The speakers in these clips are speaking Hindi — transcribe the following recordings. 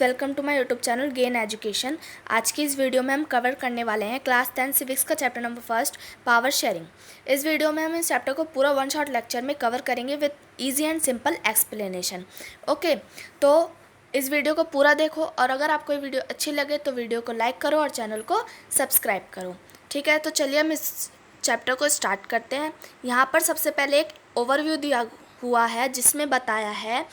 Welcome to my YouTube channel gain education. आज की इस वीडियो में हम कवर करने वाले हैं क्लास 10 सिविक्स का chapter number first power sharing. इस वीडियो में हम इस चैप्टर को पूरा वन शॉट लेक्चर में कवर करेंगे with easy and simple explanation. Okay, तो इस वीडियो को पूरा देखो और अगर आपको ये वीडियो अच्छी लगे तो वीडियो को लाइक करो और चैनल को सब्सक्राइब करो। ठीक है, तो चलिए हम इस चैप्टर को स्टार्ट करते हैं। यहाँ पर सबसे पहले एक ओवरव्यू दिया हुआ है जिसमें बताया है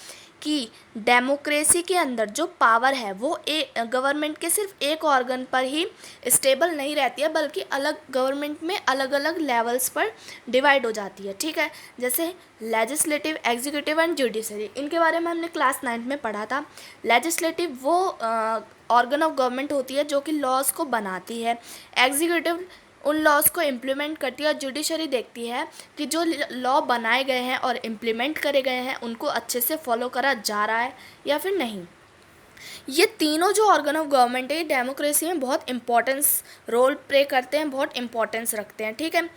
कि डेमोक्रेसी के अंदर जो पावर है वो गवर्नमेंट के सिर्फ एक ऑर्गन पर ही स्टेबल नहीं रहती है, बल्कि अलग गवर्नमेंट में अलग अलग लेवल्स पर डिवाइड हो जाती है। ठीक है, जैसे लेजिस्लेटिव, एग्जीक्यूटिव एंड जुडिशरी, इनके बारे में हमने क्लास 9 में पढ़ा था। लेजिस्लेटिव वो ऑर्गन ऑफ गवर्नमेंट होती है जो कि लॉज को बनाती है। एग्जीक्यूटिव उन लॉज को इम्प्लीमेंट करती है और जुडिशरी देखती है कि जो लॉ बनाए गए हैं और इम्प्लीमेंट करे गए हैं उनको अच्छे से फॉलो करा जा रहा है या फिर नहीं। ये तीनों जो ऑर्गन ऑफ गवर्नमेंट है, ये डेमोक्रेसी में बहुत इंपॉर्टेंस रोल प्ले करते हैं, बहुत इंपॉर्टेंस रखते हैं। ठीक है,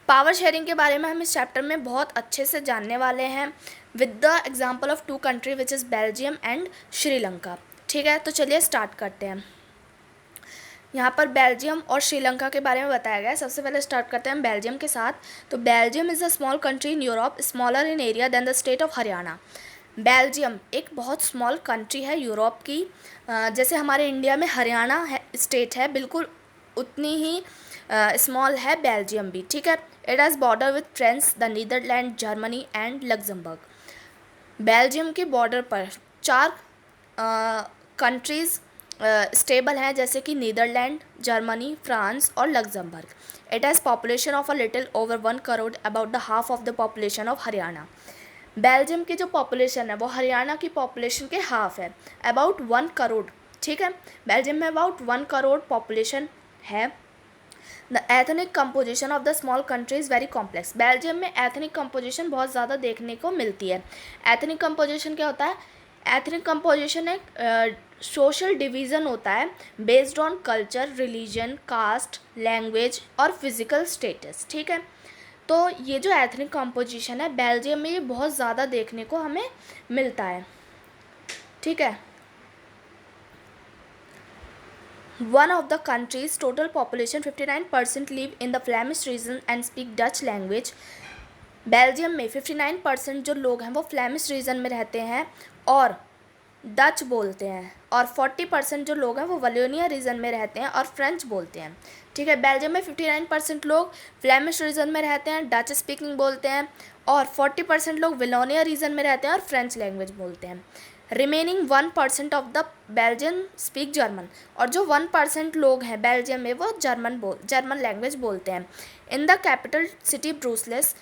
पावर शेयरिंग के बारे में हम इस चैप्टर में बहुत अच्छे से जानने वाले हैं with the example of two country which is Belgium and Sri Lanka. ठीक है, तो चलिए स्टार्ट करते हैं। यहाँ पर बेल्जियम और श्रीलंका के बारे में बताया गया है। सबसे पहले स्टार्ट करते हैं हम बेल्जियम के साथ। तो Belgium is a small country in Europe, smaller in area than the state of Haryana. Belgium एक बहुत स्मॉल कंट्री है यूरोप की। जैसे हमारे इंडिया में हरियाणा है स्टेट है, बिल्कुल उतनी ही स्मॉल है बेल्जियम भी। ठीक है, it has border with France, the Netherland, Germany and Luxembourg. Belgium के बॉर्डर पर 4 कंट्रीज़ स्टेबल हैं, जैसे कि नीदरलैंड, जर्मनी, फ्रांस और Luxembourg. It has population of a little over 1 crore, about the half of the population of Haryana. Belgium की जो पॉपुलेशन है वो हरियाणा की पॉपुलेशन के हाफ है, अबाउट 1 करोड़। ठीक है, बेल्जियम में अबाउट 1 करोड़ पॉपुलेशन है। The ethnic composition of the small country is very complex. Belgium में एथनिक कंपोजिशन बहुत ज़्यादा देखने को मिलती है। एथनिक कंपोजिशन क्या होता है? एथनिक कंपोजिशन एक सोशल डिवीज़न होता है based on culture, religion, caste, language और फिज़िकल स्टेटस। ठीक है, तो ये जो एथनिक कंपोजिशन है बेल्जियम में ये बहुत ज़्यादा देखने को हमें मिलता है। ठीक है, one of the country's total population 59% live in the Flemish region and speak Dutch language। Belgium में 59% जो लोग हैं वो फ्लेमिश रीजन में रहते हैं और डच बोलते हैं, और 40% जो लोग हैं वो वलोनिया रीजन में रहते हैं और फ्रेंच बोलते हैं। ठीक है, बेल्जियम में 59% लोग फ्लेमिश रीजन में रहते हैं, डच स्पीकिंग बोलते हैं, और 40% लोग वलोनिया रीजन में रहते हैं और फ्रेंच लैंग्वेज बोलते हैं। Remaining 1% of the Belgian speak German, और जो 1% लोग हैं बेल्जियम में वो जर्मन लैंग्वेज बोलते हैं। In the capital city Brussels,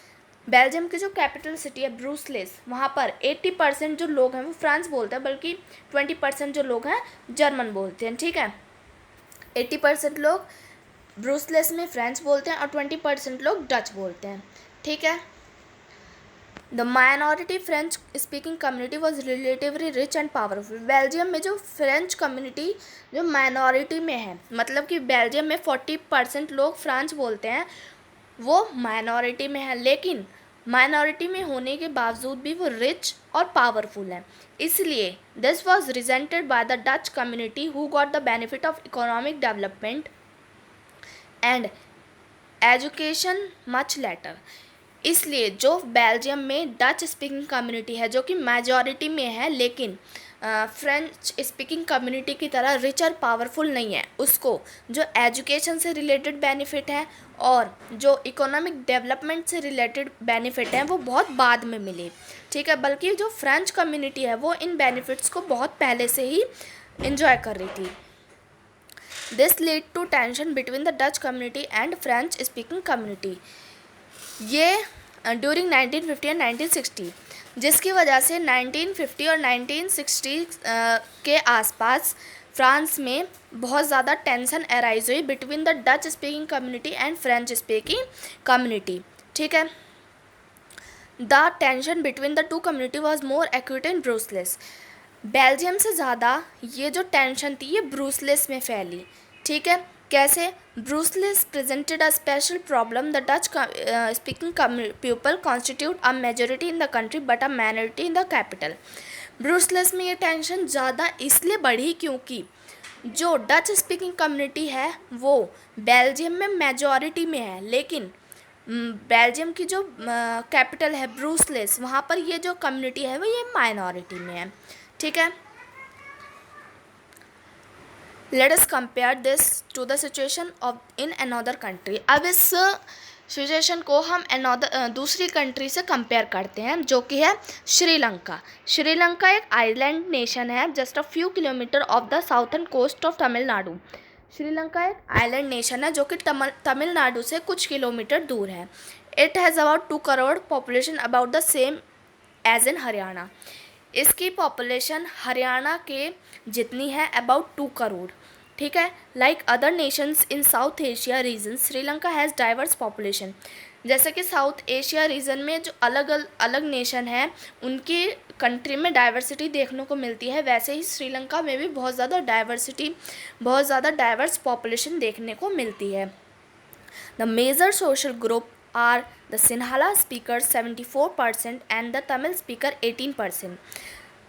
Belgium की जो कैपिटल सिटी है ब्रूसलेस, वहाँ पर 80% जो लोग हैं वो फ्रांस बोलते हैं, बल्कि 20% जो लोग हैं जर्मन बोलते हैं। ठीक है, 80% लोग ब्रूसलेस में फ्रेंच बोलते हैं और 20% लोग डच बोलते हैं। ठीक है, the minority French speaking community was relatively rich and powerful. Belgium में जो फ्रेंच कम्युनिटी जो माइनॉरिटी में है, मतलब कि बेल्जियम में 40% लोग फ्रांच बोलते हैं, वो माइनॉरिटी में है, लेकिन माइनॉरिटी में होने के बावजूद भी वो रिच और पावरफुल है। इसलिए this was resented by the Dutch community who got the benefit of economic development and education much later. इसलिए जो बेल्जियम में डच स्पीकिंग कम्युनिटी है जो कि मेजॉरिटी में है, लेकिन फ्रेंच स्पीकिंग कम्युनिटी की तरह रिच और पावरफुल नहीं है, उसको जो एजुकेशन से रिलेटेड बेनिफिट है और जो इकोनॉमिक डेवलपमेंट से रिलेटेड बेनिफिट हैं वो बहुत बाद में मिले। ठीक है, बल्कि जो फ्रेंच कम्युनिटी है वो इन बेनिफिट्स को बहुत पहले से ही इंजॉय कर रही थी। This lead to tension between the Dutch community and French speaking community. ये ड्यूरिंग 1950 एंड 1960, जिसकी वजह से 1950 और 1960 के आसपास फ्रांस में बहुत ज़्यादा टेंशन अराइज हुई between the Dutch speaking community and French speaking community. ठीक है, the tension between the two community was more acute in Brussels. Belgium से ज़्यादा ये जो टेंशन थी ये ब्रूसलेस में फैली। ठीक है, कैसे? Brussels presented a special problem. The Dutch speaking people constitute a majority in the country but a minority in the capital. ब्रुसलेस में ये टेंशन ज़्यादा इसलिए बढ़ी क्योंकि जो डच स्पीकिंग कम्युनिटी है वो बेल्जियम में मेजॉरिटी में है, लेकिन बेल्जियम की जो कैपिटल है ब्रुसलेस, वहाँ पर ये जो कम्युनिटी है वो ये माइनॉरिटी में है। ठीक है, let us compare this to the situation of in another country. अब इस सिचुएशन को हम दूसरी कंट्री से कंपेयर करते हैं, जो कि है श्रीलंका। श्रीलंका एक आइलैंड नेशन है just a few kilometre off the southern coast of Tamil Nadu. Sri Lanka एक आइलैंड नेशन है जो कि तमिलनाडु से कुछ किलोमीटर दूर है। It has about 2 crore population, about the same as in Haryana. इसकी पॉपुलेशन हरियाणा के जितनी है, अबाउट 2 करोड़। ठीक है, like other Nations in south Asia region, Sri Lanka has diverse population. जैसे कि साउथ एशिया रीजन में जो अलग अलग नेशन हैं उनकी कंट्री में डाइवर्सिटी देखने को मिलती है, वैसे ही श्रीलंका में भी बहुत ज़्यादा डाइवर्स पॉपुलेशन देखने को मिलती है। The major social group are the Sinhala speaker 74% and the Tamil speaker 18%।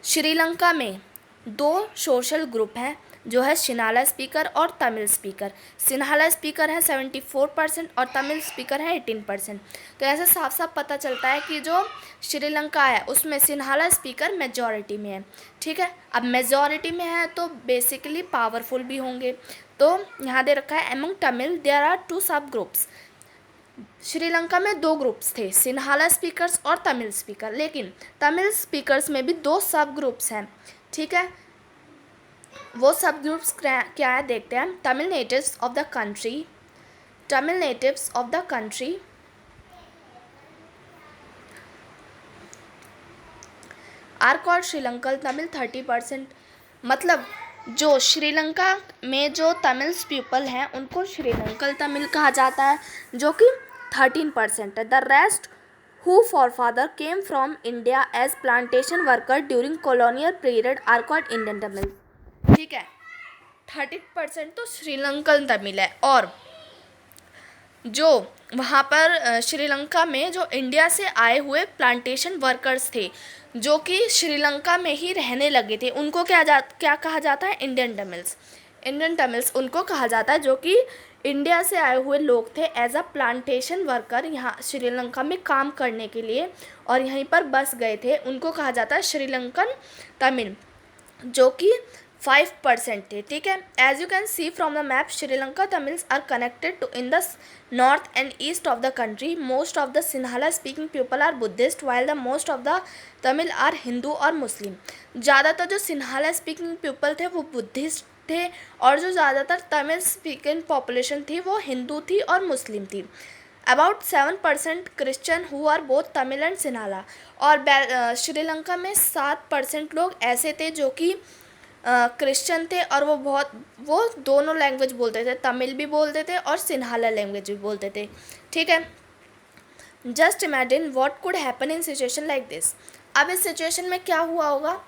Sri Lanka में 2 सोशल ग्रुप हैं, जो है सिन्हाला स्पीकर और तमिल स्पीकर। सिन्हाला स्पीकर है 74% और तमिल स्पीकर है 18%। तो ऐसे साफ साफ पता चलता है कि जो श्रीलंका है उसमें सिन्हाला स्पीकर मेजॉरिटी में है। ठीक है, अब मेजॉरिटी में है तो बेसिकली पावरफुल भी होंगे। तो यहाँ दे रखा है एमंग तमिल देयर आर 2 सब ग्रुप्स। श्रीलंका में 2 ग्रुप्स थे, सिन्हाला स्पीकर्स और तमिल स्पीकर, लेकिन तमिल स्पीकर्स में भी 2 सब ग्रुप्स हैं। ठीक है, वो सब ग्रुप्स क्या है देखते हैं। Tamil natives of the country are called Sri Lankan Tamil 30%। मतलब जो श्रीलंका में जो तमिल पीपल हैं उनको श्रीलंकन तमिल कहा जाता है, जो कि 13% है। The rest who forefather came from India as plantation worker during colonial period are called Indian Tamil. ठीक है, 30% तो श्रीलंकन तमिल है, और जो वहाँ पर श्रीलंका में जो इंडिया से आए हुए प्लांटेशन वर्कर्स थे जो कि श्रीलंका में ही रहने लगे थे, उनको क्या कहा जाता है? इंडियन तमिल्स उनको कहा जाता है, जो कि इंडिया से आए हुए लोग थे एज अ प्लांटेशन वर्कर यहाँ श्रीलंका में काम करने के लिए और यहीं पर बस गए थे, उनको कहा जाता है श्रीलंकन तमिल, जो कि 5% थे। ठीक है, as you can see from the map Sri Lanka Tamils are connected to in the north and east of the country. Most of the Sinhala speaking people are Buddhist while the most of the Tamil are Hindu और मुस्लिम। ज़्यादातर जो सिन्हाला स्पीकिंग पीपल थे वो बुद्धिस्ट थे और जो ज़्यादातर तमिल स्पीकिंग पॉपुलेशन थी वो हिंदू थी और मुस्लिम थी। About 7% Christian who are both Tamil and Sinhala. और श्रीलंका में 7% लोग ऐसे थे जो कि क्रिश्चियन थे और वो दोनों लैंग्वेज बोलते थे, तमिल भी बोलते थे और सिन्हाला लैंग्वेज भी बोलते थे। ठीक है, just imagine what could happen in situation like this. अब इस सिचुएशन में क्या हुआ होगा,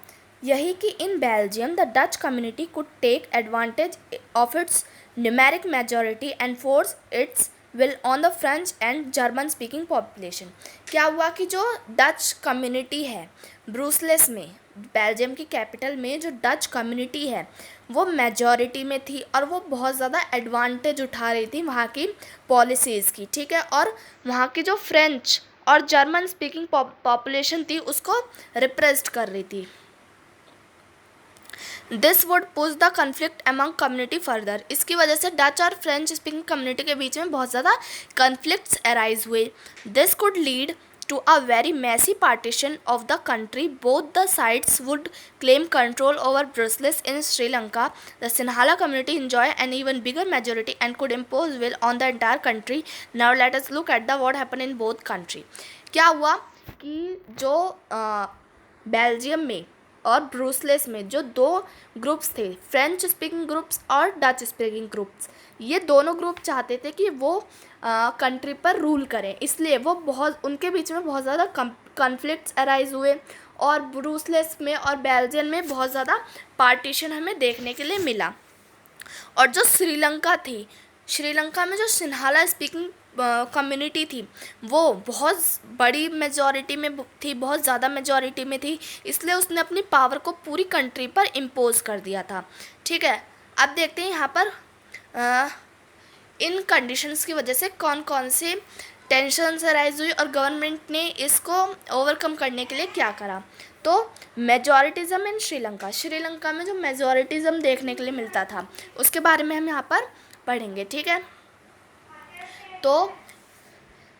यही कि in Belgium the Dutch community could take advantage of its numeric majority and force its will on the French and German speaking population. क्या हुआ कि जो डच कम्युनिटी है ब्रुसलेस में, बेल्जियम की कैपिटल में जो डच कम्युनिटी है वो मेजॉरिटी में थी और वो बहुत ज़्यादा एडवांटेज उठा रही थी वहाँ की पॉलिसीज़ की। ठीक है, और वहाँ की जो फ्रेंच और जर्मन स्पीकिंग पॉपुलेशन थी उसको रिप्रेजेंट कर रही थी। This would push the conflict among community further. इसकी वजह से डच और फ्रेंच स्पीकिंग कम्युनिटी के बीच में बहुत ज़्यादा कन्फ्लिक्ट्स अराइज हुए। This could lead to a very messy partition of the country. Both the sides would claim control over Brussels in Sri Lanka. The Sinhala community enjoy an even bigger majority and could impose will on the entire country. Now let us look at the what happened in both country. क्या हुआ कि जो बेल्जियम में और ब्रुसलेस में जो 2 ग्रुप्स थे, फ्रेंच स्पीकिंग ग्रुप्स और डच स्पीकिंग ग्रुप्स, ये दोनों ग्रुप चाहते थे कि वो कंट्री पर रूल करें, इसलिए उनके बीच में बहुत ज़्यादा कॉन्फ्लिक्ट्स अराइज हुए और ब्रुसलेस में और बेल्जियम में बहुत ज़्यादा पार्टीशन हमें देखने के लिए मिला। और जो श्रीलंका थी, श्रीलंका में जो सिन्हाला स्पीकिंग कम्युनिटी थी वो बहुत बड़ी मेजॉरिटी में थी, बहुत ज़्यादा मेजॉरिटी में थी, इसलिए उसने अपनी पावर को पूरी कंट्री पर इम्पोज कर दिया था। ठीक है, अब देखते हैं यहाँ पर इन कंडीशंस की वजह से कौन कौन से टेंशन अराइज हुई और गवर्नमेंट ने इसको ओवरकम करने के लिए क्या करा। तो मेजॉरिटिज़म इन श्रीलंका में जो मेजॉरिटिज़म देखने के लिए मिलता था उसके बारे में हम यहाँ पर पढ़ेंगे। ठीक है, तो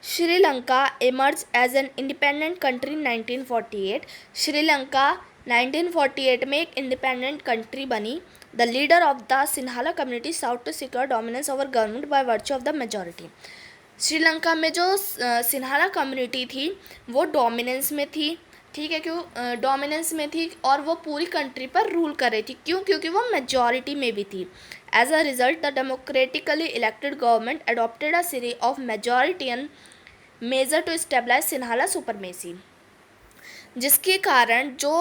Sri Lanka emerge as an independent country 1948। Sri Lanka 1948 में एक इंडिपेंडेंट कंट्री बनी। The leader of the Sinhala community sought to secure dominance over government by virtue of the majority. Sri Lanka में जो सिन्हाला कम्युनिटी थी वो डोमिनेंस में थी। ठीक है, क्यों डोमिनेंस में थी और वो पूरी कंट्री पर रूल कर रही थी। क्यों? क्योंकि वो मेजॉरिटी में भी थी। As a result the democratically elected government adopted a series of majoritarian measure to stabilise Sinhala supremacy, जिसके कारण जो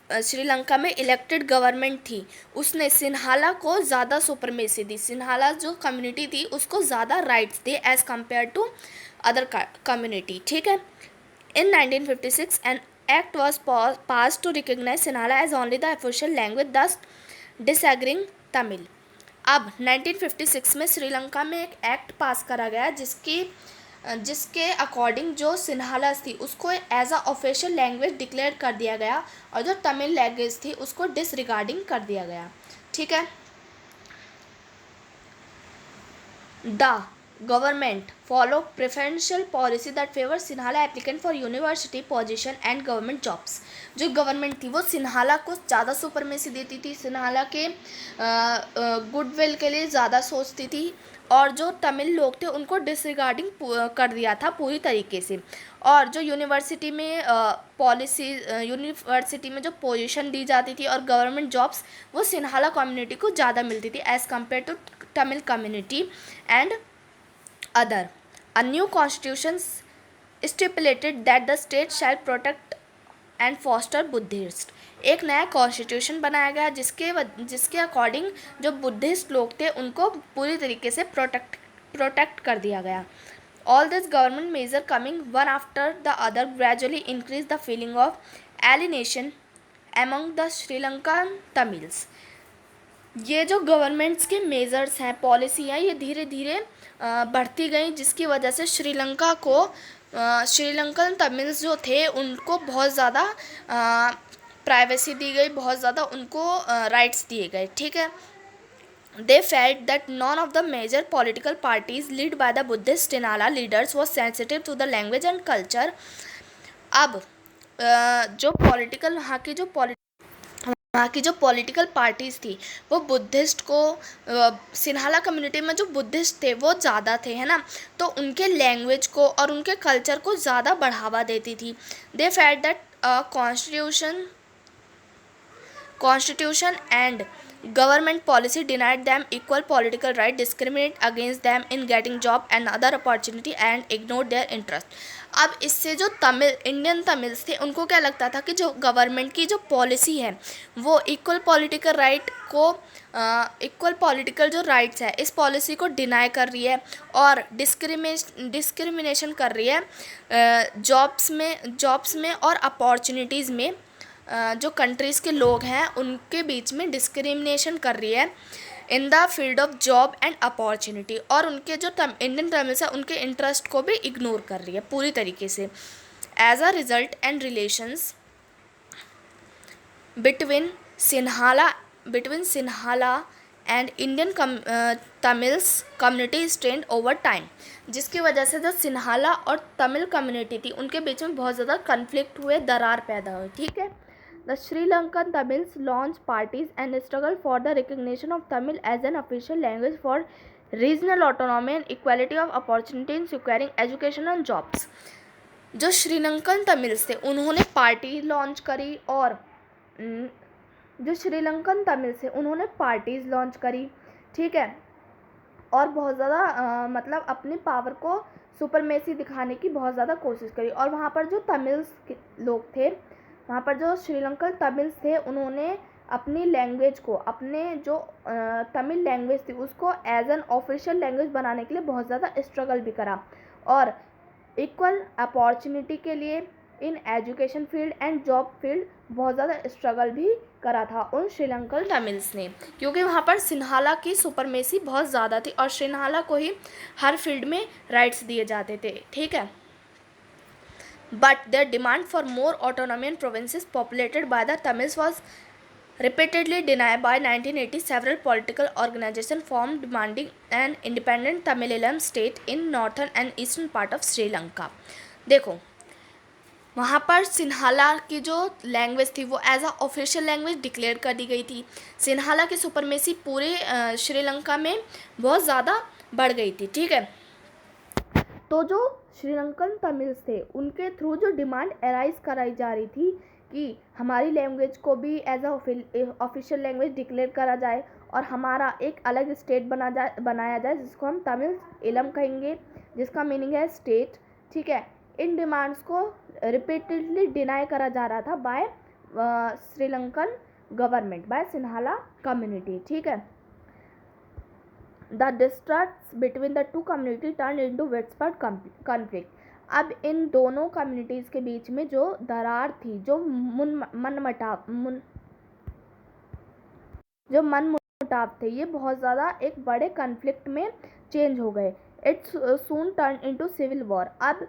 श्रीलंका में इलेक्टेड गवर्नमेंट थी उसने सिन्हाला को ज़्यादा सुपरमेसी दी। सिन्हाला जो कम्युनिटी थी उसको ज़्यादा राइट्स दिए as compare to other community. ठीक है, in 1956 an act was pass to recognise Sinhala as only the official language thus disregarding Tamil. अब 1956 में श्रीलंका में एक एक्ट पास करा गया जिसके अकॉर्डिंग जो सिन्हाला थी उसको as a official language declare कर दिया गया और जो तमिल लैंग्वेज थी उसको डिसरिगार्डिंग कर दिया गया। ठीक है, the government follow preferential policy that favour Sinhala applicant for university position and government jobs. जो गवर्नमेंट थी वो सिन्हाला को ज़्यादा सुपरमेसी देती थी, सिन्हाला के गुडविल के लिए ज़्यादा सोचती थी और जो तमिल लोग थे उनको डिसरिगार्डिंग कर दिया था पूरी तरीके से। और जो यूनिवर्सिटी में यूनिवर्सिटी में जो पोजीशन दी जाती थी और गवर्नमेंट जॉब्स वो सिन्हाला कम्युनिटी को ज़्यादा मिलती थी as compare to Tamil community and other. A new constitution stipulated that the state shall protect and foster Buddhist. एक नया कॉन्स्टिट्यूशन बनाया गया जिसके अकॉर्डिंग जो बुद्धिस्ट लोग थे उनको पूरी तरीके से प्रोटेक्ट कर दिया गया। All this government major coming one after the other gradually increase the feeling of alienation among the Sri Lankan Tamils. ये जो गवर्नमेंट्स के मेजर्स हैं, पॉलिसी हैं, ये धीरे धीरे बढ़ती गई जिसकी वजह से श्रीलंका को श्रीलंकन तमिल्स जो थे उनको बहुत ज़्यादा प्राइवेसी दी गई, बहुत ज़्यादा उनको राइट्स दिए गए। ठीक है, they felt that none of the major political parties led by the Buddhist Sinhala leaders was sensitive to the language and culture। अब जो पॉलिटिकल वहाँ की जो पॉलिटिकल पार्टीज़ थी वो बुद्धिस्ट को सिन्हाला कम्युनिटी में जो बुद्धिस्ट थे वो ज़्यादा थे, है ना, तो उनके लैंग्वेज को और उनके कल्चर को ज़्यादा बढ़ावा देती थी। They felt that Constitution and government policy denied them equal political right, discriminate against them in getting job and other opportunity and ignored their interest। अब इससे जो इंडियन तमिल्स थे उनको क्या लगता था कि जो गवर्नमेंट की जो पॉलिसी है वो इक्वल पॉलिटिकल जो राइट्स है इस पॉलिसी को डिनाई कर रही है और डिस्क्रिमिनेशन कर रही है जॉब्स में और अपॉर्चुनिटीज़ में। जो कंट्रीज़ के लोग हैं उनके बीच में डिस्क्रिमिनेशन कर रही है in the field of job and opportunity, और उनके जो इंडियन तमिल्स है उनके इंटरेस्ट को भी इग्नोर कर रही है पूरी तरीके से। As a result and relations between Sinhala and Indian Tamils community strained over time, जिसकी वजह से जो सिन्हाला और तमिल कम्युनिटी थी उनके बीच में बहुत ज़्यादा कन्फ्लिक्ट हुए, दरार पैदा हुई। ठीक है, the Sri Lankan Tamils launch parties and struggle for the recognition of Tamil as an official language for regional autonomy and equality of opportunity in securing education and jobs. जो श्रीलंकन तमिल्स थे उन्होंने पार्टी लॉन्च करी और जो श्रीलंकन तमिल्स थे उन्होंने पार्टीज़ लॉन्च करी। ठीक है, और बहुत ज़्यादा मतलब अपनी पावर को सुपरमेसी दिखाने की बहुत ज़्यादा कोशिश करी। और वहाँ पर जो तमिल्स लोग थे, वहाँ पर जो श्रीलंकन तमिल्स थे उन्होंने अपनी लैंग्वेज को, अपने जो तमिल लैंग्वेज थी उसको एज एन ऑफिशियल लैंग्वेज बनाने के लिए बहुत ज़्यादा स्ट्रगल भी करा, और इक्वल अपॉर्चुनिटी के लिए in education field and job field बहुत ज़्यादा स्ट्रगल भी करा था उन श्रीलंकन तमिल्स ने, क्योंकि वहाँ पर सिन्हाला की सुपरमेसी बहुत ज़्यादा थी और सिन्हाला को ही हर फील्ड में राइट्स दिए जाते थे, ठीक है। But their demand for more autonomy in provinces populated by the Tamils was repeatedly denied. By 1980 several political organizations formed demanding an independent Tamilam state in northern and eastern part of Sri Lanka. देखो वहाँ पर सिन्हाला की जो लैंग्वेज थी वो as a official language declare कर दी गई थी। सिन्हाला की सुपरमेसी पूरे श्रीलंका में बहुत ज़्यादा बढ़ गई थी, ठीक है। तो जो श्रीलंकन तमिल्स थे उनके थ्रू जो डिमांड एराइज कराई जा रही थी कि हमारी लैंग्वेज को भी as a official language declare करा जाए और हमारा एक अलग स्टेट बनाया जाए जिसको हम तमिल इलम कहेंगे, जिसका मीनिंग है स्टेट, ठीक है। इन डिमांड्स को रिपीटेडली डिनाई करा जा रहा था by Sri Lankan government, by Sinhala community, ठीक है। The distrusts between the two community turn into widespread conflict. अब इन दोनों कम्युनिटीज़ के बीच में जो दरार थी, जो मनमुटाव थे, ये बहुत ज़्यादा एक बड़े कन्फ्लिक्ट में चेंज हो गए। Its soon turn into civil war. अब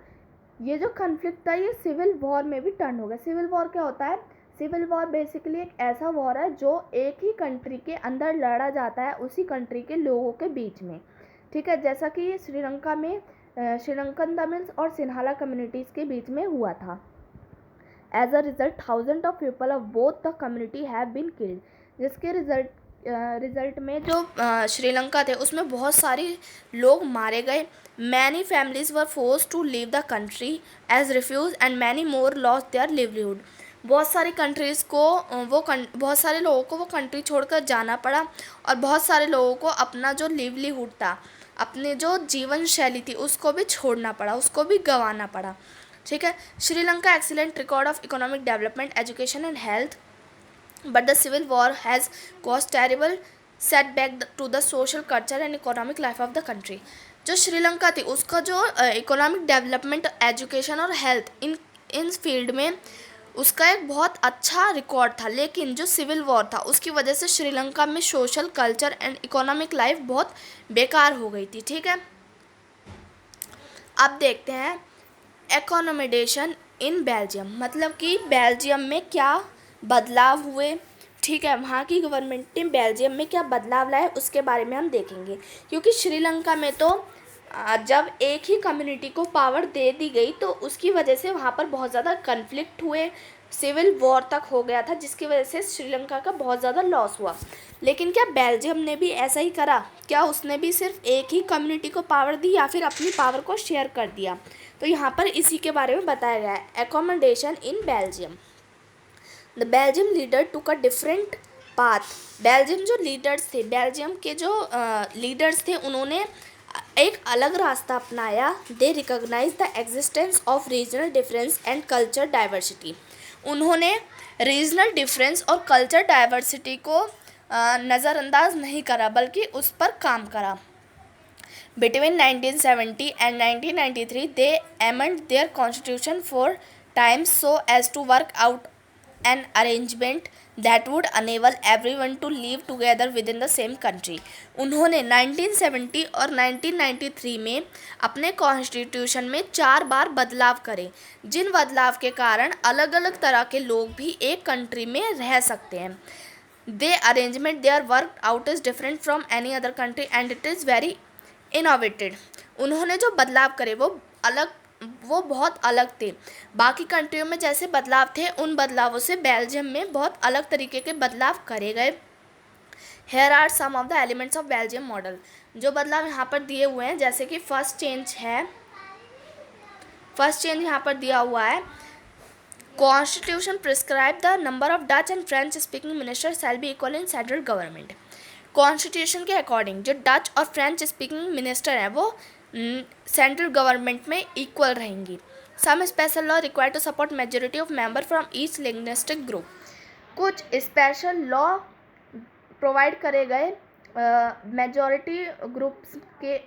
ये जो कन्फ्लिक्ट था ये सिविल वॉर में भी टर्न हो गया। सिविल वॉर क्या होता है? सिविल वॉर बेसिकली एक ऐसा वॉर है जो एक ही कंट्री के अंदर लड़ा जाता है उसी कंट्री के लोगों के बीच में, ठीक है। जैसा कि श्रीलंका में श्रीलंकन तमिल्स और सिन्हाला कम्युनिटीज़ के बीच में हुआ था। As a result thousand of people of both the community have been killed. जिसके रिजल्ट में जो श्रीलंका थे उसमें बहुत सारे लोग मारे गए। Many families were force to leave the country as refuge and many more lost their livelihood. बहुत सारी कंट्रीज़ को बहुत सारे लोगों को वो कंट्री छोड़कर जाना पड़ा और बहुत सारे लोगों को अपना जो लिवलीहुड था, अपने जो जीवन शैली थी उसको भी छोड़ना पड़ा, उसको भी गंवाना पड़ा, ठीक है। Sri Lanka excellent record of economic development, education and health, but the civil war has cause terrible setback to the social culture and economic life of the country. जो श्रीलंका थी उसका जो इकोनॉमिक डेवलपमेंट, एजुकेशन और हेल्थ इन फील्ड में उसका एक बहुत अच्छा रिकॉर्ड था, लेकिन जो सिविल वॉर था उसकी वजह से श्रीलंका में social culture and economic life बहुत बेकार हो गई थी, ठीक है। अब देखते हैं एकोनोमेडेशन इन बेल्जियम, मतलब कि बेल्जियम में क्या बदलाव हुए, ठीक है। वहाँ की गवर्नमेंट ने बेल्जियम में क्या बदलाव लाए उसके बारे में हम देखेंगे, क्योंकि श्रीलंका में तो जब एक ही कम्युनिटी को पावर दे दी गई तो उसकी वजह से वहाँ पर बहुत ज़्यादा कन्फ्लिक्ट हुए, सिविल वॉर तक हो गया था, जिसकी वजह से श्रीलंका का बहुत ज़्यादा लॉस हुआ। लेकिन क्या बेल्जियम ने भी ऐसा ही करा? क्या उसने भी सिर्फ एक ही कम्युनिटी को पावर दी या फिर अपनी पावर को शेयर कर दिया? तो यहाँ पर इसी के बारे में बताया गया है। Accommodation in Belgium, the Belgium leader took a different path. Belgium जो लीडर्स थे, बेल्जियम के जो लीडर्स थे उन्होंने एक अलग रास्ता अपनाया। They recognise the existence of regional difference and culture diversity. उन्होंने रीजनल डिफरेंस और कल्चर डाइवर्सिटी को नज़रअंदाज नहीं करा बल्कि उस पर काम करा। Between 1970 and 1993 they amend their constitution for times so as to work out an arrangement that would enable everyone to live together within the same country. उन्होंने 1970 और 1993 में अपने कॉन्स्टिट्यूशन में 4 बार बदलाव करे, जिन बदलाव के कारण अलग अलग तरह के लोग भी एक कंट्री में रह सकते हैं। They arrangement there work out is different from any other country and it is very innovated. उन्होंने जो बदलाव करे वो बहुत अलग थे। बाकी कंट्रियों में जैसे बदलाव थे उन बदलावों से बेल्जियम में बहुत अलग तरीके के बदलाव करे गए। Here are some of the elements of Belgium model. जो बदलाव यहाँ पर दिए हुए हैं, जैसे कि फर्स्ट चेंज यहाँ पर दिया हुआ है, constitution prescribe the number of Dutch and French speaking minister shall be equal in central government. Constitution के अकॉर्डिंग जो डच और फ्रेंच स्पीकिंग मिनिस्टर हैं वो सेंट्रल गवर्नमेंट में इक्वल रहेंगी। Some special law required to support majority of member from each linguistic group. कुछ स्पेशल लॉ प्रोवाइड करे गए मेजॉरिटी ग्रुप्स के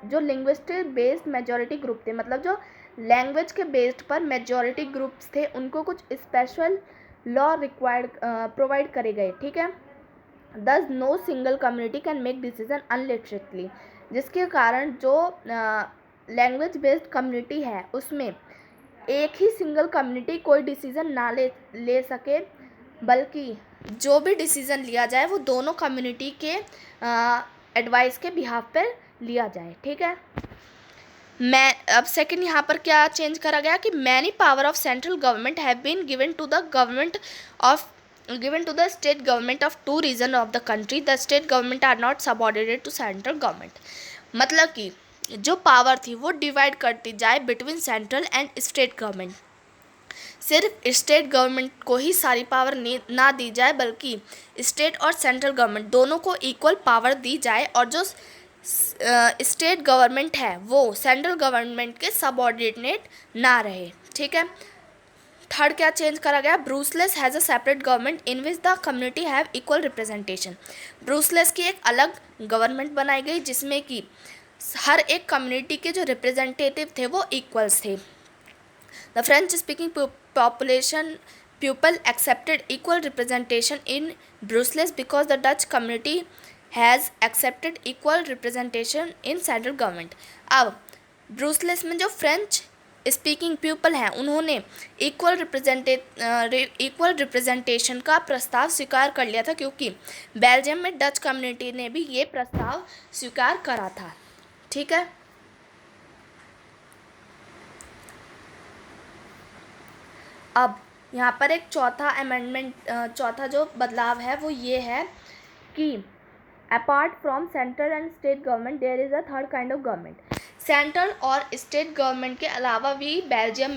जो लिंग्विस्टिक बेस्ड मेजॉरिटी ग्रुप थे, मतलब जो लैंग्वेज के बेस्ड पर मेजॉरिटी ग्रुप्स थे, उनको कुछ स्पेशल लॉ रिक्वायर्ड प्रोवाइड करे गए, ठीक है। Thus no single community can make decision unilaterally, जिसके कारण जो लैंग्वेज बेस्ड कम्युनिटी है उसमें एक ही सिंगल कम्युनिटी कोई डिसीजन ना ले सके, बल्कि जो भी डिसीज़न लिया जाए वो दोनों कम्युनिटी के एडवाइस के बिहाफ पर लिया जाए, ठीक है। मैं अब सेकंड यहाँ पर क्या चेंज करा गया कि many power of central government have been given to the state government of to region of the country, the state government are not subordinated to central government. मतलब कि जो पावर थी वो डिवाइड करती जाए between central and state government. सिर्फ स्टेट गवर्नमेंट को ही सारी पावर ना दी जाए, बल्कि स्टेट और सेंट्रल गवर्नमेंट दोनों को इक्वल पावर दी जाए, और जो स्टेट गवर्नमेंट है वो सेंट्रल गवर्नमेंट के सबऑर्डिनेट ना रहे, ठीक है। थर्ड क्या चेंज करा गया, Brussels has a separate government in which the community have equal representation. Brussels की एक अलग गवर्नमेंट बनाई गई जिसमें कि हर एक कम्युनिटी के जो रिप्रेजेंटेटिव थे वो इक्वल्स थे। The French speaking people accepted equal representation in Brussels because the Dutch community has accepted equal representation in central government। अब ब्रूसलेस में जो फ्रेंच स्पीकिंग पीपल हैं उन्होंने इक्वल रिप्रेजेंटेशन का प्रस्ताव स्वीकार कर लिया था, क्योंकि बेल्जियम में डच कम्युनिटी ने भी ये प्रस्ताव स्वीकार करा था, ठीक है। अब यहाँ पर एक चौथा जो बदलाव है वो ये है कि apart from central and state government there is a third kind of government. Central और स्टेट गवर्नमेंट के अलावा भी बेल्जियम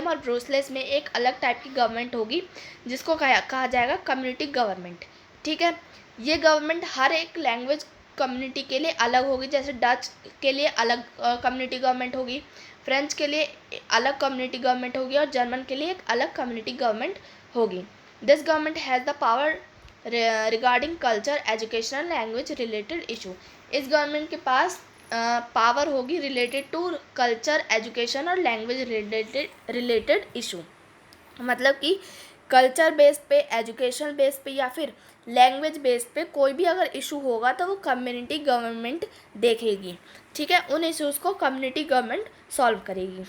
और ब्रूसलेस में एक अलग टाइप की गवर्नमेंट होगी जिसको कहा जाएगा कम्युनिटी गवर्नमेंट, ठीक है। ये गवर्नमेंट हर एक लैंग्वेज कम्युनिटी के लिए अलग होगी, जैसे डच के लिए अलग कम्युनिटी गवर्नमेंट होगी, फ्रेंच के लिए अलग कम्युनिटी गवर्नमेंट होगी, और जर्मन के लिए एक अलग कम्युनिटी गवर्नमेंट होगी। This government has the power regarding culture, education, language related issue. इस गवर्नमेंट के पास पावर होगी रिलेटेड टू कल्चर, एजुकेशन और लैंग्वेज रिलेटेड इशू। मतलब कि कल्चर बेस पे, एजुकेशन बेस पे या फिर लैंग्वेज बेस पे कोई भी अगर इशू होगा तो वो कम्युनिटी गवर्नमेंट देखेगी, ठीक है। उन इश्यूज़ को कम्युनिटी गवर्नमेंट सॉल्व करेगी।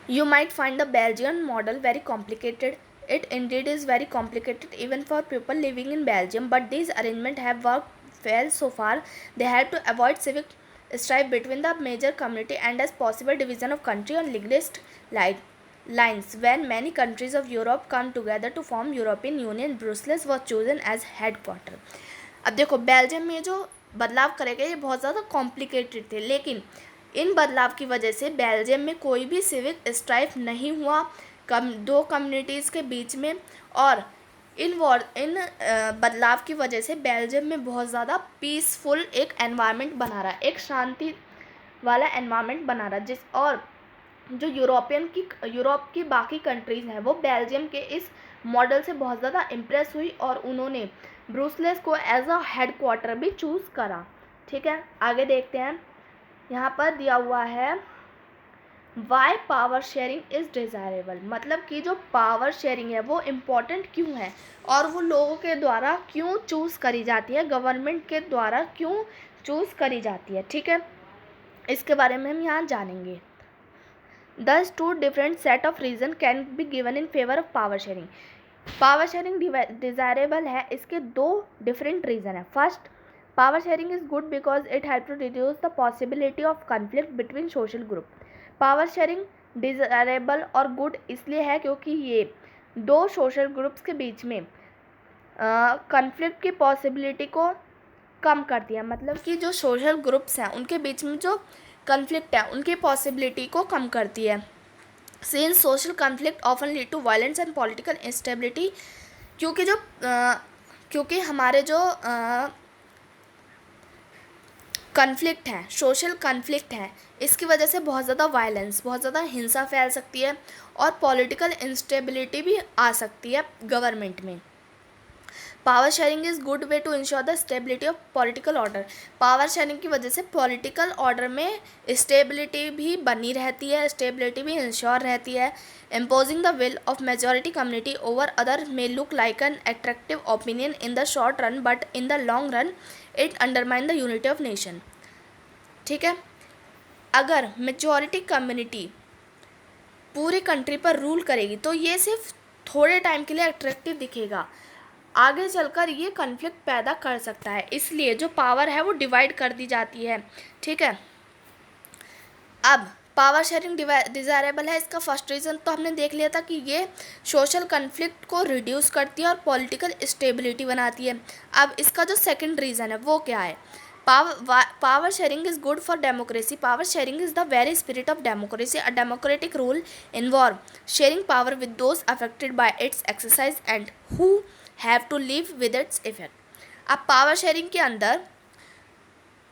You might find the Belgian model very complicated. It indeed is very complicated even for people living in Belgium, but these arrangements have worked well so far. They help to avoid civic strife between the major community and as possible division of country on linguistic lines. When many countries of Europe come together to form European Union, Brussels was chosen as headquarter. अब देखो बेल्जियम में जो बदलाव करे गए ये बहुत ज़्यादा कॉम्प्लिकेटेड थे, लेकिन इन बदलाव की वजह से बेल्जियम में कोई भी सिविक स्ट्राइफ नहीं हुआ दो कम्युनिटीज़ के बीच में, और इन बदलाव की वजह से बेल्जियम में बहुत ज़्यादा पीसफुल एक एनवायरनमेंट बना रहा है, एक शांति वाला एनवायरनमेंट बना रहा है। और जो यूरोप की बाकी कंट्रीज़ हैं वो बेल्जियम के इस मॉडल से बहुत ज़्यादा इम्प्रेस हुई और उन्होंने ब्रूसलेस को एज अ हेडक्वार्टर भी चूज़ करा, ठीक है। आगे देखते हैं, यहाँ पर दिया हुआ है why power sharing is desirable. मतलब कि जो पावर शेयरिंग है वो इम्पॉर्टेंट क्यों है और वो लोगों के द्वारा क्यों चूज़ करी जाती है, गवर्नमेंट के द्वारा क्यों चूज़ करी जाती है, ठीक है। इसके बारे में हम यहाँ जानेंगे। Thus, two different set of reason can be given in favor of power sharing. Power sharing desirable है, इसके दो डिफरेंट रीज़न है। First, power sharing is good because it help to reduce the possibility of conflict between social group. Power sharing desirable और गुड इसलिए है क्योंकि ये दो सोशल ग्रुप्स के बीच में कन्फ्लिक्ट की पॉसिबिलिटी को कम करती है। मतलब कि जो सोशल ग्रुप्स हैं उनके बीच में जो कन्फ्लिक्ट है उनकी पॉसिबिलिटी को कम करती है। Since social conflict often lead to violence and political instability, क्योंकि हमारे जो कन्फ्लिक्ट है, सोशल कन्फ्लिक्ट है, इसकी वजह से बहुत ज़्यादा वायलेंस, बहुत ज़्यादा हिंसा फैल सकती है और पॉलिटिकल इंस्टेबिलिटी भी आ सकती है गवर्नमेंट में। Power sharing is good way to ensure the stability of political order. Power sharing की वजह से पॉलिटिकल ऑर्डर में स्टेबिलिटी भी बनी रहती है, स्टेबिलिटी भी इंश्योर रहती है। Imposing the will of majority community over other may look like an attractive opinion in the short run, but in the long run it undermine the unity of nation. ठीक है, अगर मेजॉरिटी कम्युनिटी पूरी कंट्री पर रूल करेगी तो ये सिर्फ थोड़े टाइम के लिए अट्रैक्टिव दिखेगा, आगे चलकर ये कन्फ्लिक्ट पैदा कर सकता है, इसलिए जो पावर है वो डिवाइड कर दी जाती है। ठीक है, अब पावर शेयरिंग डिज़ायरेबल है, इसका फर्स्ट रीज़न तो हमने देख लिया था कि ये सोशल कन्फ्लिक्ट को रिड्यूस करती है और पॉलिटिकल स्टेबिलिटी बनाती है। अब इसका जो सेकंड रीज़न है वो क्या है? Power sharing is good for democracy. Power sharing is the very spirit of democracy. A democratic rule involve sharing power with those affected by its exercise and who have to live with its effect. अब पावर शेयरिंग के अंदर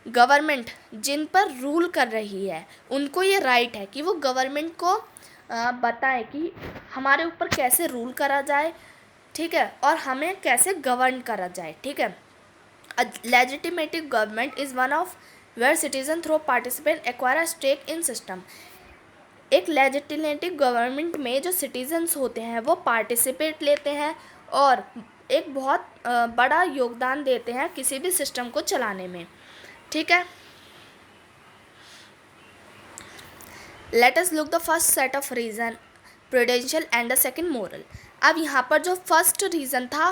गवर्नमेंट जिन पर रूल कर रही है उनको ये राइट है कि वो गवर्नमेंट को बताए कि हमारे ऊपर कैसे रूल करा जाए, ठीक है, और हमें कैसे गवर्न करा जाए। ठीक है, A legitimate government is one of where citizen through participant acquire a stake in system। एक लेजिटिमेटिव गवर्नमेंट में जो सिटीजन्स होते हैं वो पार्टिसिपेट लेते हैं और एक बहुत बड़ा योगदान देते हैं किसी भी सिस्टम को चलाने में। ठीक है, let us look the first set of reason prudential and the second moral. अब यहाँ पर जो फर्स्ट रीज़न था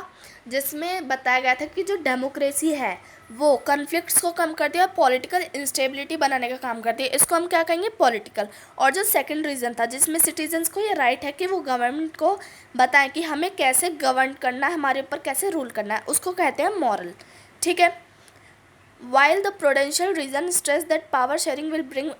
जिसमें बताया गया था कि जो डेमोक्रेसी है वो कन्फ्लिक्ट्स को कम करती है और पॉलिटिकल इंस्टेबिलिटी बनाने का काम करती है, इसको हम क्या कहेंगे? पॉलिटिकल। और जो सेकंड रीज़न था जिसमें सिटीजन्स को ये राइट है कि वो गवर्नमेंट को बताएं कि हमें कैसे गवर्न करना है, हमारे ऊपर कैसे रूल करना है, उसको कहते हैं मॉरल। ठीक है, while the prudential reason stress that power sharing will bring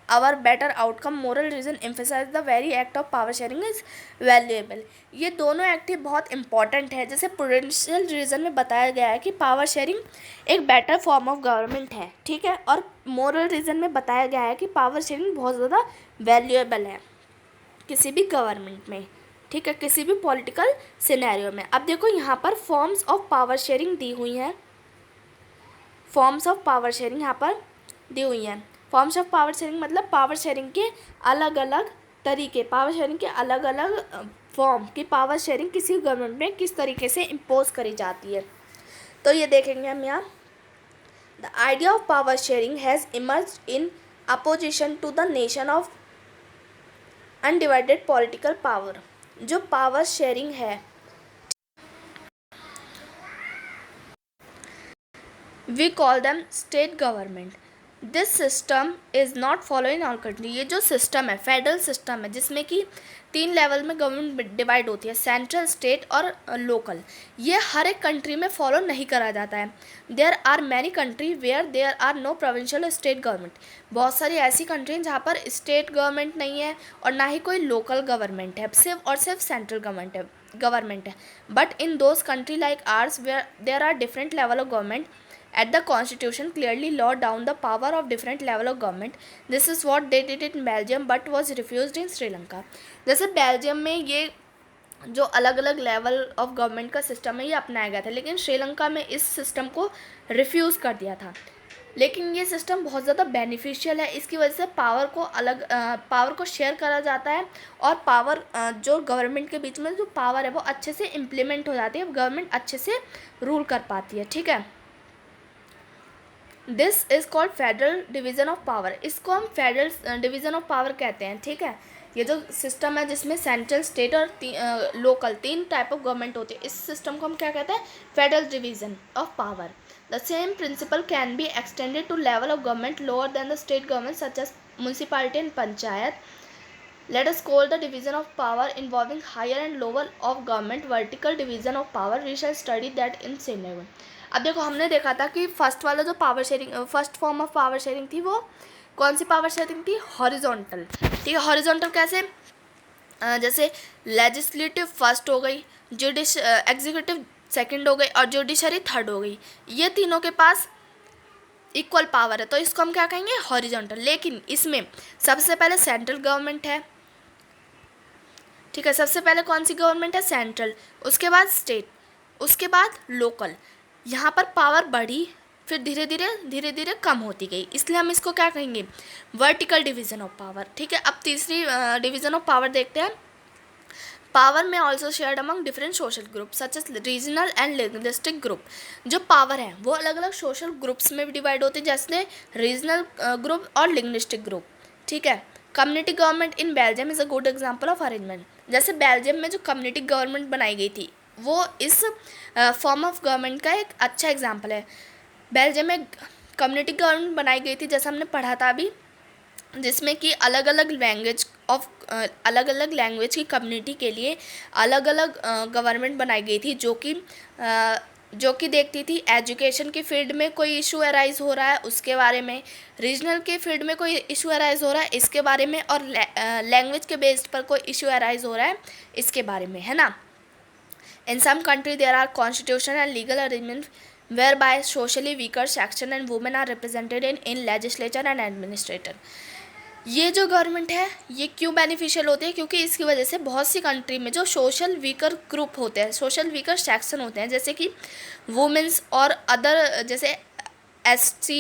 our better outcome, moral reason emphasize the very act of power sharing is valuable। ये दोनों एक्ट ही बहुत इंपॉर्टेंट है। जैसे प्रूडेंशियल रीज़न में बताया गया है कि पावर शेयरिंग एक बेटर फॉर्म ऑफ गवर्नमेंट है, ठीक है, और मोरल रीज़न में बताया गया है कि पावर शेयरिंग बहुत ज़्यादा वैल्यूएबल है किसी भी गवर्नमेंट में, ठीक है, किसी भी पॉलिटिकल सिनेरियो में। अब देखो यहाँ पर फॉर्म्स ऑफ पावर शेयरिंग दी हुई हैं, फॉर्म्स ऑफ पावर शेयरिंग यहाँ पर दी हुई हैं। फॉर्म्स ऑफ पावर शेयरिंग मतलब पावर शेयरिंग के अलग अलग तरीके, पावर शेयरिंग के अलग अलग फॉर्म की पावर शेयरिंग किसी गवर्नमेंट में किस तरीके से इम्पोज करी जाती है, तो ये देखेंगे हम यहाँ। The idea of power sharing has emerged in opposition to the nation of undivided political power. जो पावर शेयरिंग है we call them state government. This system is not follow in all country. ये जो सिस्टम है फेडरल सिस्टम है जिसमें कि 3 लेवल में गवर्नमेंट डिवाइड होती है, सेंट्रल, स्टेट और लोकल। ये हर एक कंट्री में फॉलो नहीं करा जाता है। There are many country where there are no provincial state government. बहुत सारी ऐसी कंट्री हैं जहाँ पर स्टेट गवर्नमेंट नहीं है और ना ही कोई लोकल गवर्नमेंट है, सिर्फ सेंट्रल गवर्नमेंट है। But in those country like ours where there are different level of government at the constitution clearly law down the power of different level of government। this is what they did in Belgium but was refused in Sri Lanka। जैसे बेल्जियम में ये जो अलग अलग लेवल ऑफ गवर्नमेंट का सिस्टम है ये अपनाया गया था, लेकिन श्रीलंका में इस सिस्टम को रिफ्यूज़ कर दिया था। लेकिन ये सिस्टम बहुत ज़्यादा बेनिफिशियल है, इसकी वजह से पावर को शेयर करा जाता है और पावर जो गवर्नमेंट के बीच में जो पावर है वो अच्छे से इम्प्लीमेंट हो जाती है, गवर्नमेंट अच्छे से रूल कर पाती है। ठीक है, this is called federal division of power. इसको हम फेडरल डिवीज़न ऑफ पावर कहते हैं। ठीक है, ये जो सिस्टम है जिसमें सेंट्रल, स्टेट और लोकल 3 टाइप ऑफ गवर्नमेंट होती है, इस सिस्टम को हम क्या कहते हैं? Federal division of power. The same principle can be extended to level of government lower than the state government such as municipality and panchayat. Let us call the division of power involving higher and lower of government vertical division of power। We shall study that in scenario। अब देखो हमने देखा था कि फर्स्ट वाला जो power sharing, first form of power sharing थी वो कौन सी पावर शेयरिंग थी? हॉरिजॉन्टल। ठीक है, हॉरिजॉन्टल कैसे? जैसे लेजिस्लेटिव फर्स्ट हो गई, एग्जीक्यूटिव सेकंड हो गई और जुडिशरी थर्ड हो गई। ये तीनों के पास इक्वल पावर है, तो इसको हम क्या कहेंगे, हॉरिजॉन्टल। लेकिन इसमें सबसे पहले सेंट्रल गवर्नमेंट है, ठीक है, सबसे पहले कौन सी गवर्नमेंट है, सेंट्रल, उसके बाद स्टेट, उसके बाद लोकल। यहाँ पर पावर बढ़ी, फिर धीरे धीरे कम होती गई, इसलिए हम इसको क्या कहेंगे, वर्टिकल डिवीजन ऑफ पावर। ठीक है, अब तीसरी डिवीजन ऑफ पावर देखते हैं। पावर में also shared among different social group such as regional and linguistic group. जो पावर है वो अलग अलग सोशल ग्रुप्स में भी डिवाइड होते हैं, जैसे रीजनल ग्रुप और लिंग्विस्टिक ग्रुप। ठीक है, community government in Belgium is a good example of arrangement. जैसे बेल्जियम में जो कम्युनिटी गवर्नमेंट बनाई गई थी वो इस फॉर्म ऑफ गवर्नमेंट का एक अच्छा एग्जाम्पल है। बेल्जियम में कम्युनिटी गवर्नमेंट बनाई गई थी, जैसा हमने पढ़ा था अभी, जिसमें कि अलग अलग लैंग्वेज की कम्युनिटी के लिए अलग अलग गवर्नमेंट बनाई गई थी, जो कि देखती थी एजुकेशन की फील्ड में कोई इशू अराइज हो रहा है उसके बारे में, रीजनल के फील्ड में कोई इशू अराइज हो रहा है इसके बारे में, और लैंग्वेज के बेस्ड पर कोई इशू अराइज हो रहा है इसके बारे में, है ना। In some country there are constitution and legal arrangement whereby socially weaker section and women are represented in legislature and administrator। ये जो गवर्नमेंट है ये क्यों बेनिफिशियल होती है, क्योंकि इसकी वजह से बहुत सी कंट्री में जो सोशल वीकर ग्रुप होते हैं, सोशल वीकर सेक्शन होते हैं, जैसे कि वुमेंस और अदर, जैसे SC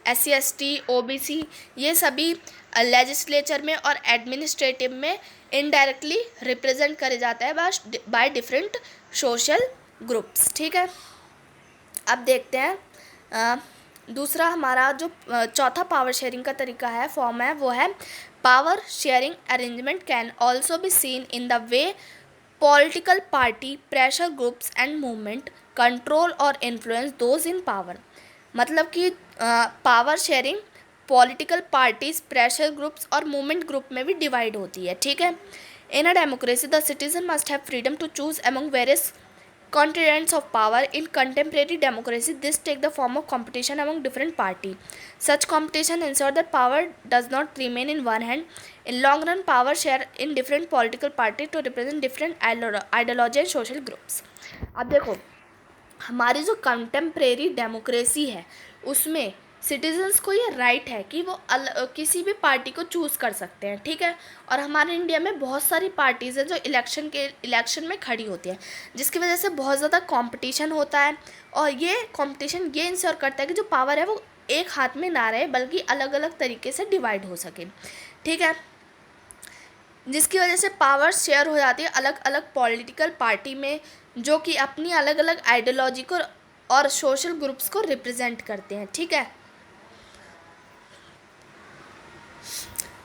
SC OBC, ये सभी लेजिस्लेचर में और एडमिनिस्ट्रेटिव में इनडायरेक्टली रिप्रेजेंट करे जाता है बाय डिफरेंट सोशल ग्रुप्स। ठीक है, अब देखते हैं दूसरा हमारा जो चौथा पावर शेयरिंग का तरीका है, फॉर्म है, वो है power sharing arrangement can also be seen in the way political party pressure groups and movement control और इन्फ्लुएंस दोज इन पावर। मतलब कि power sharing political parties, pressure groups और मूवमेंट ग्रुप में भी डिवाइड होती है। ठीक है, in a democracy the citizen must have freedom to choose among various constituents of power. In contemporary democracy, this take the form of competition among different party. Such competition ensure that power does not remain in one hand. In long run, power share in different political party to represent different ideology and social groups. अब देखो, हमारी जो कंटेम्प्रेरी डेमोक्रेसी है उसमें सिटीजन्स को ये राइट है कि वो किसी भी पार्टी को चूज़ कर सकते हैं। ठीक है, और हमारे इंडिया में बहुत सारी पार्टीज़ हैं जो इलेक्शन में खड़ी होती हैं, जिसकी वजह से बहुत ज़्यादा कंपटीशन होता है, और ये कंपटीशन ये इंश्योर करता है कि जो पावर है वो एक हाथ में ना रहे बल्कि अलग अलग तरीके से डिवाइड हो सके। ठीक है, जिसकी वजह से पावर शेयर हो जाती है अलग अलग पॉलिटिकल पार्टी में, जो कि अपनी अलग अलग आइडियोलॉजी को और सोशल ग्रुप्स को रिप्रेजेंट करते हैं। ठीक है,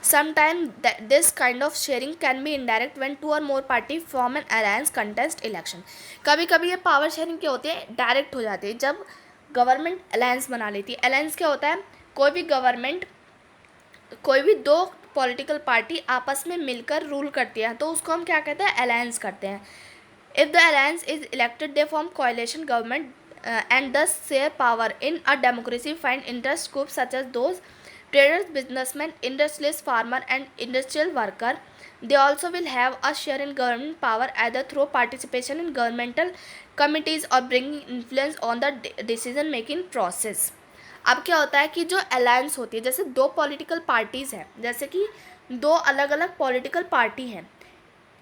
Sometimes this kind of sharing can be indirect when two or more party form an alliance contest election। कभी कभी ये पावर शेयरिंग क्या होती है, डायरेक्ट हो जाती है, जब गवर्नमेंट अलायंस बना लेती है। अलायंस क्या होता है, कोई भी दो पॉलिटिकल पार्टी आपस में मिलकर रूल करती है, तो उसको हम क्या कहते हैं, अलायंस करते हैं। If the alliance is elected they form कोalition government and thus share power in a democracy find interest groups such as those traders, businessmen, industrialists, farmer and industrial worker. They also will have a share in government power either through participation in governmental committees or bringing influence on the decision making process। अब क्या होता है कि जो अलायंस होती है, जैसे दो पॉलिटिकल पार्टीज़ हैं, जैसे कि दो अलग अलग पॉलिटिकल पार्टी हैं,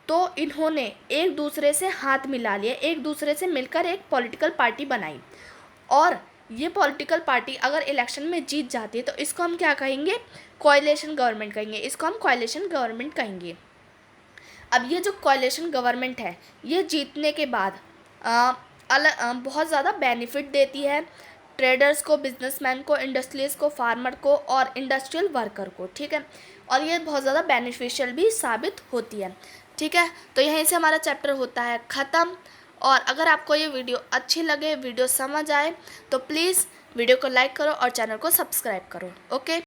तो इन्होंने एक दूसरे से हाथ मिला लिए, एक दूसरे से मिलकर एक पॉलिटिकल पार्टी बनाई, और ये पॉलिटिकल पार्टी अगर इलेक्शन में जीत जाती है तो इसको हम क्या कहेंगे, कोalition गवर्नमेंट कहेंगे, इसको हम कोalition गवर्नमेंट कहेंगे। अब ये जो कोalition गवर्नमेंट है ये जीतने के बाद बहुत ज़्यादा बेनिफिट देती है ट्रेडर्स को, बिजनेसमैन को, इंडस्ट्रीज को, फार्मर को और इंडस्ट्रियल वर्कर को। ठीक है, और ये बहुत ज़्यादा बेनिफिशियल भी साबित होती है। ठीक है, तो यहीं से हमारा चैप्टर होता है ख़त्म। और अगर आपको ये वीडियो अच्छी लगे, वीडियो समझ आए, तो प्लीज़ वीडियो को लाइक करो और चैनल को सब्सक्राइब करो। ओके।